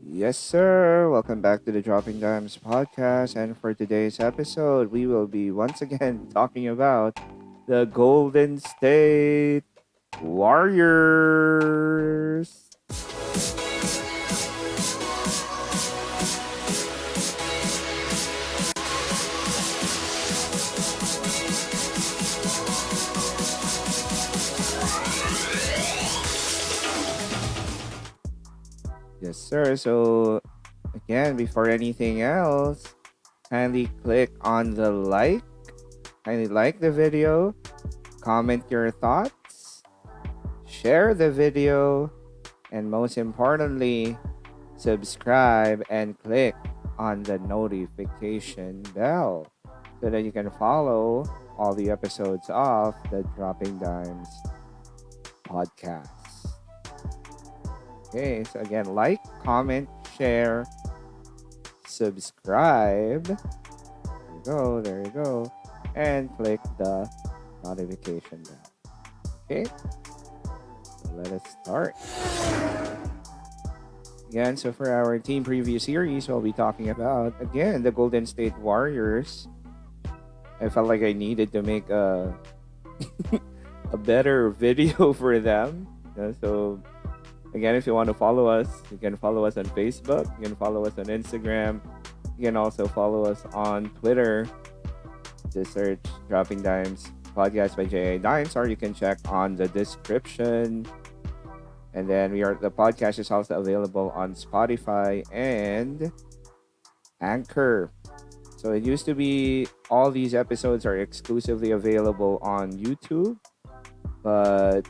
Yes, sir. Welcome back to the Dropping Dimes podcast. And for today's episode, we will be once again talking about the Golden State Warriors. Yes, sir. So, again, before anything else, kindly click on the kindly like the video, comment your thoughts, share the video, and most importantly, subscribe and click on the notification bell so that you can follow all the episodes of the Dropping Dimes podcast. Okay, so again, like, comment, share, subscribe. There you go. And click the notification bell. Okay, so let us start. Again, so for our team preview series, we'll be talking about, again, the Golden State Warriors. I felt like I needed to make a better video for them. So, again, if you want to follow us, you can follow us on Facebook. You can follow us on Instagram. You can also follow us on Twitter. Just search Dropping Dimes Podcast by J.A. Dimes, or you can check on the description. And then the podcast is also available on Spotify and Anchor. So it used to be all these episodes are exclusively available on YouTube, but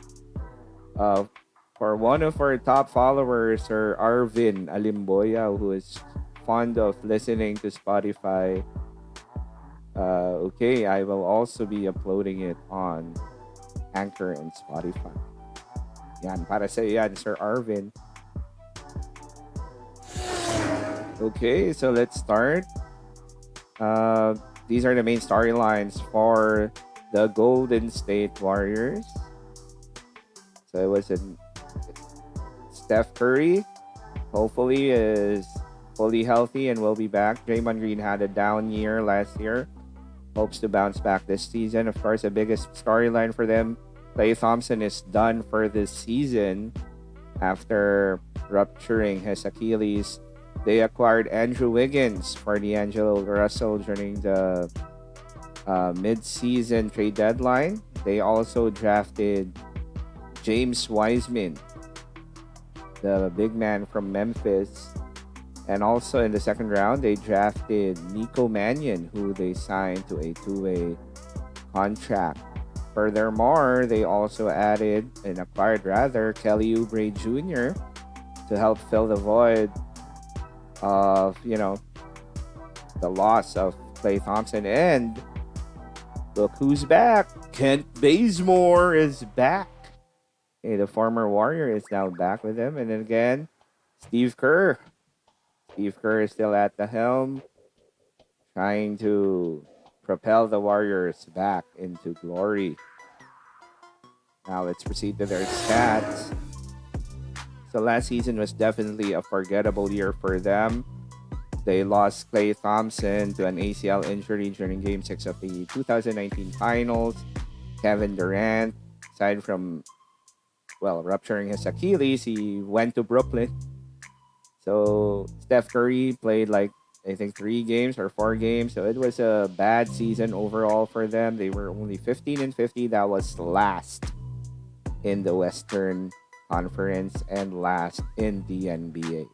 for one of our top followers, Sir Arvin Alimboya, who is fond of listening to Spotify, okay, I will also be uploading it on Anchor and Spotify. Yan, para sa yan, Sir Arvin. Okay, so let's start. These are the main storylines for the Golden State Warriors. So it was Steph Curry, hopefully is fully healthy and will be back. Draymond Green had a down year last year. Hopes to bounce back this season. Of course, the biggest storyline for them, Klay Thompson is done for this season after rupturing his Achilles. They acquired Andrew Wiggins for D'Angelo Russell during the mid-season trade deadline. They also drafted James Wiseman, the big man from Memphis. And also in the second round, they drafted Nico Mannion, who they signed to a two-way contract. Furthermore, they also acquired Kelly Oubre Jr. to help fill the void of, the loss of Klay Thompson. And look who's back. Kent Bazemore is back. Okay, the former Warrior is now back with him. And then again, Steve Kerr. Steve Kerr is still at the helm, trying to propel the Warriors back into glory. Now let's proceed to their stats. So last season was definitely a forgettable year for them. They lost Klay Thompson to an ACL injury during Game 6 of the 2019 Finals. Kevin Durant, aside from, rupturing his Achilles, he went to Brooklyn. So Steph Curry played I think 3 games or 4 games. So it was a bad season overall for them. They were only 15-50. That was last in the Western Conference and last in the NBA.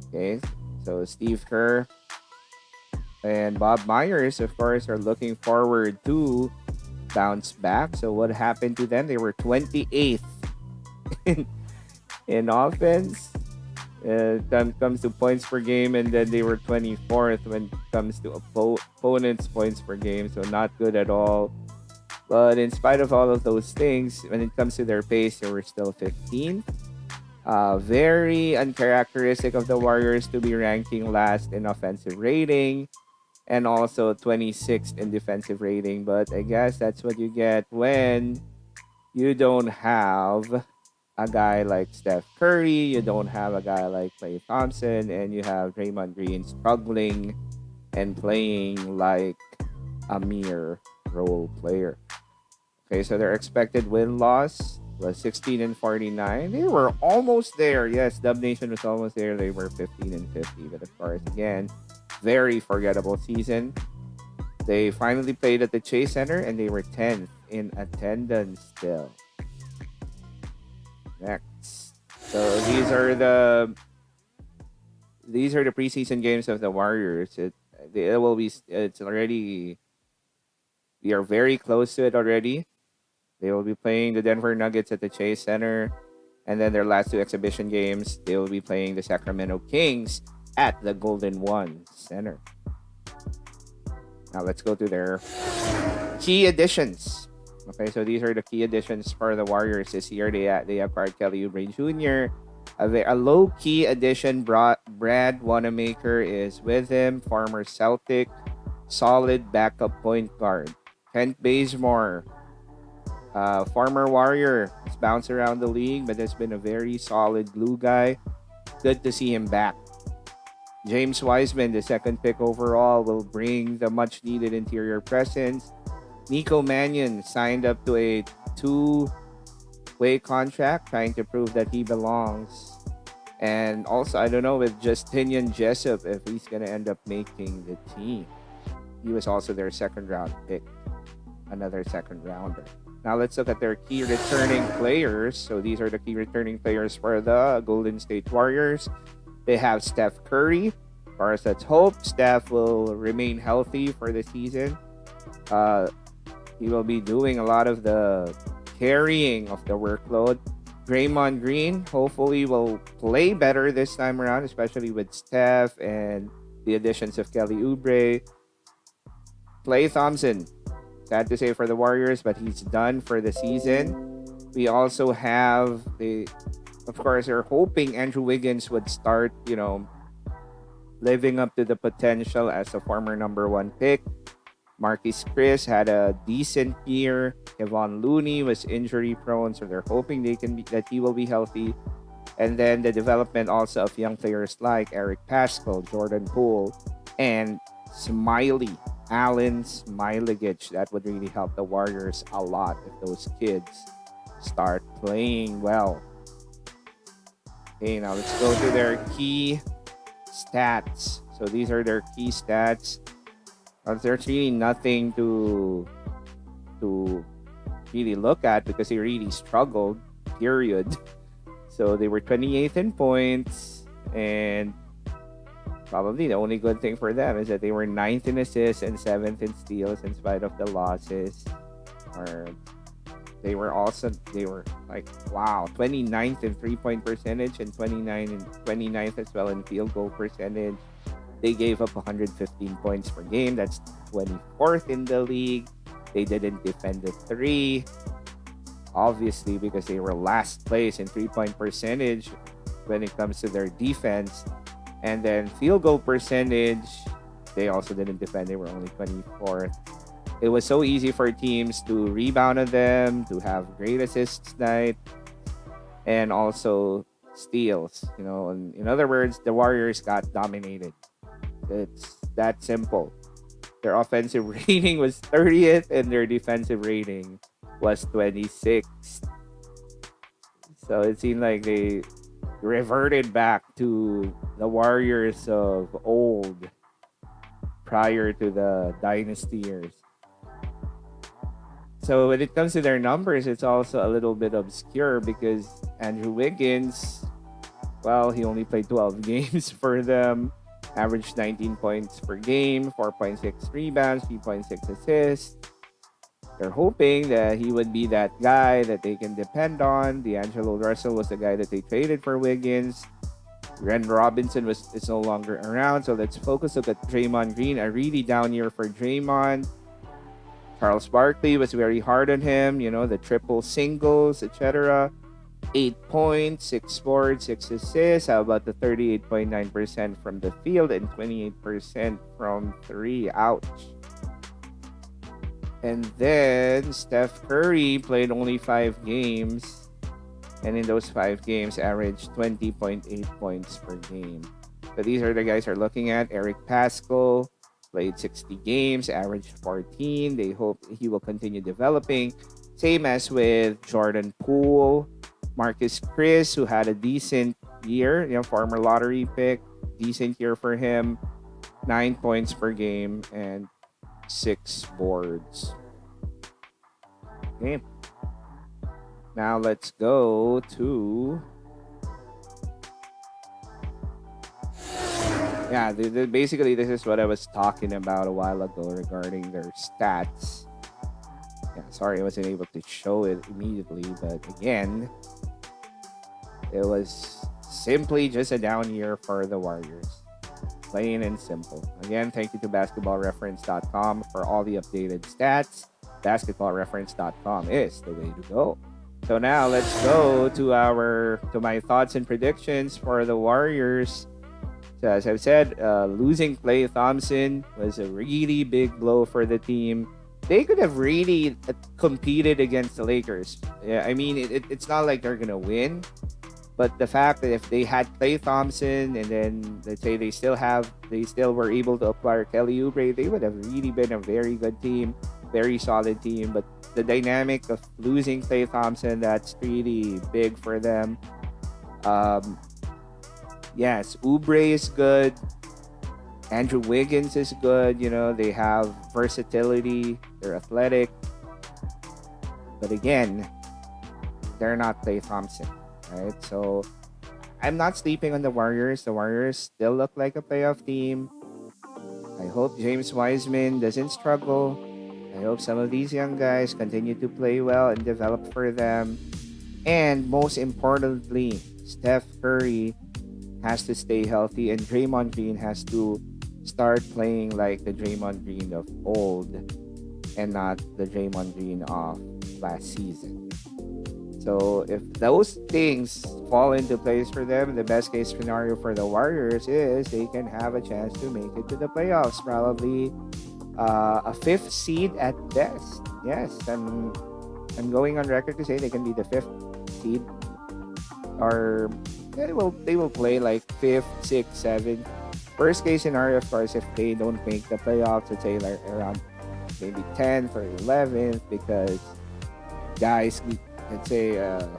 Okay, so Steve Kerr and Bob Myers, of course, are looking forward to bounce back. So what happened to them? They were 28th in offense. Comes to points per game, and then they were 24th when it comes to opponents' points per game. So not good at all. But in spite of all of those things, when it comes to their pace, they were still 15th. Very uncharacteristic of the Warriors to be ranking last in offensive rating and also 26th in defensive rating. But I guess that's what you get when you don't have a guy like Steph Curry, you don't have a guy like Klay Thompson, and you have Draymond Green struggling and playing like a mere role player. Okay, so their expected win loss was 16 and 49. They were almost there. Yes, Dub Nation was almost there. They were 15 and 50. But of course, again, very forgettable season. They finally played at the Chase Center and they were 10th in attendance still. Next. So these are the preseason games of the Warriors. It will be it's already we are very close to it already. They will be playing the Denver Nuggets at the Chase Center. And then their last two exhibition games, they will be playing the Sacramento Kings at the Golden One Center. Now let's go to their key additions. Okay, so these are the key additions for the Warriors this year. They acquired Kelly Oubre Jr. A low-key addition, Brad Wanamaker is with him, former Celtic, solid backup point guard. Kent Bazemore, former Warrior, has bounced around the league, but has been a very solid glue guy. Good to see him back. James Wiseman, the second pick overall, will bring the much-needed interior presence. Nico Mannion signed up to a 2-way contract, trying to prove that he belongs. And also, I don't know with Justinian Jessup if he's going to end up making the team. He was also their second-round pick, another second-rounder. Now let's look at their key returning players. So these are the key returning players for the Golden State Warriors. They have Steph Curry. Of course, let's hope Steph will remain healthy for the season. He will be doing a lot of the carrying of the workload. Draymond Green hopefully will play better this time around, especially with Steph and the additions of Kelly Oubre. Klay Thompson, sad to say for the Warriors, but he's done for the season. We also have of course, they're hoping Andrew Wiggins would start, living up to the potential as a former number one pick. Marquise Chris had a decent year. Kevon Looney was injury prone, so they're hoping that he will be healthy. And then the development also of young players like Eric Paschall, Jordan Poole, and Allen Smilegich. That would really help the Warriors a lot if those kids start playing well. Okay, now let's go to their key stats. So these are their key stats. There's really nothing to really look at because they really struggled, period. So they were 28th in points, and probably the only good thing for them is that they were 9th in assists and 7th in steals in spite of the losses. They were like, wow, 29th in 3-point percentage and 29th as well in field goal percentage. They gave up 115 points per game. That's 24th in the league. They didn't defend the three, obviously, because they were last place in 3-point percentage when it comes to their defense. And then field goal percentage, they also didn't defend. They were only 24th. It was so easy for teams to rebound on them, to have great assists night, and also steals. In other words, the Warriors got dominated. It's that simple. Their offensive rating was 30th and their defensive rating was 26th. So it seemed like they reverted back to the Warriors of old prior to the dynasty years. So when it comes to their numbers, it's also a little bit obscure because Andrew Wiggins, well, he only played 12 games for them. Averaged 19 points per game, 4.6 rebounds, 3.6 assists. They're hoping that he would be that guy that they can depend on. D'Angelo Russell was the guy that they traded for Wiggins. Ren Robinson is no longer around, so let's focus on Draymond Green. A really down year for Draymond. Charles Barkley was very hard on him, the triple singles, etc. 8 points, 6 boards, 6 assists. How about the 38.9% from the field and 28% from 3? Ouch. And then Steph Curry played only 5 games. and in those 5 games, averaged 20.8 points per game. So these are the guys we're looking at. Eric Pascal played 60 games, averaged 14. They hope he will continue developing. Same as with Jordan Poole, Marcus Chris, who had a decent year, former lottery pick, decent year for him. 9 points per game and 6 boards. Okay. Now let's go to basically this is what I was talking about a while ago regarding their stats. Yeah, sorry I wasn't able to show it immediately, but again, it was simply just a down year for the Warriors. Plain and simple. Again, thank you to basketballreference.com for all the updated stats. Basketballreference.com is the way to go. So now let's go to my thoughts and predictions for the Warriors. So as I've said, losing Klay Thompson was a really big blow for the team. They could have really competed against the Lakers. Yeah, I mean, it's not like they're gonna win, but the fact that if they had Klay Thompson and then let's say they still were able to acquire Kelly Oubre, they would have really been a very good team, very solid team. But the dynamic of losing Klay Thompson, that's really big for them. Yes, Oubre is good. Andrew Wiggins is good. They have versatility. They're athletic. But again, they're not Klay Thompson, right? So I'm not sleeping on the Warriors. The Warriors still look like a playoff team. I hope James Wiseman doesn't struggle. I hope some of these young guys continue to play well and develop for them. And most importantly, Steph Curry has to stay healthy, and Draymond Green has to start playing like the Draymond Green of old and not the Draymond Green of last season. So if those things fall into place for them, the best case scenario for the Warriors is they can have a chance to make it to the playoffs, probably a 5th seed at best. Yes, I'm going on record to say they can be the 5th seed, or they will play like 5th, 6th, 7th. Worst case scenario, of course, if they don't make the playoffs, let's say like around maybe 10th or 11th, because guys, let's say,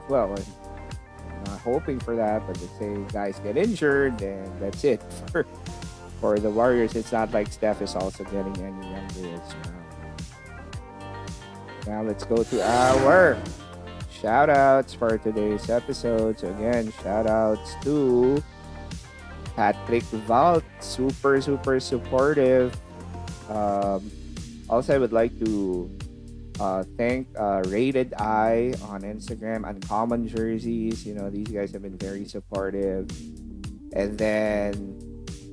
we're not hoping for that, but let's say guys get injured, and that's it for the Warriors. It's not like Steph is also getting any younger as well. Now let's go to our shout outs for today's episode. So again, shout outs to Patrick Valt, super supportive. Also, I would like to thank Rated Eye on Instagram, Uncommon Jerseys. These guys have been very supportive. And then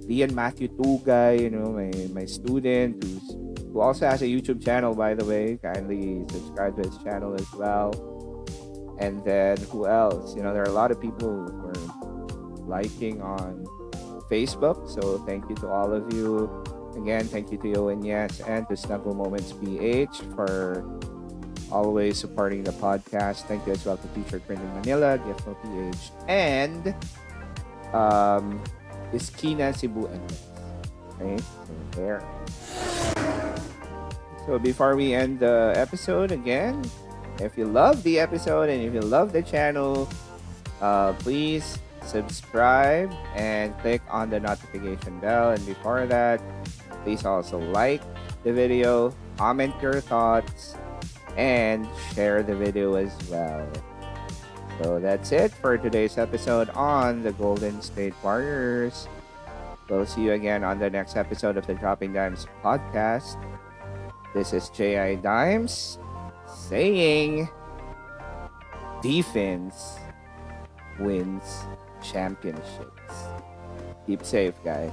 Leon Matthew Tugay, my student who also has a YouTube channel, by the way. Kindly subscribe to his channel as well. And then who else? There are a lot of people who are liking on Facebook. So thank you to all of you. Again, thank you to Owen Yes and to Snuggle Moments PH for always supporting the podcast. Thank you as well to Teacher Printing Manila, Gift No PH, and Iskina Cebu. Okay, so there. So before we end the episode, again, if you love the episode and if you love the channel, please subscribe and click on the notification bell. And before that, please also like the video, comment your thoughts, and share the video as well. So that's it for today's episode on the Golden State Warriors. We'll see you again on the next episode of the Dropping Dimes podcast. This is J.I. Dimes saying defense wins championships. Keep safe, guys.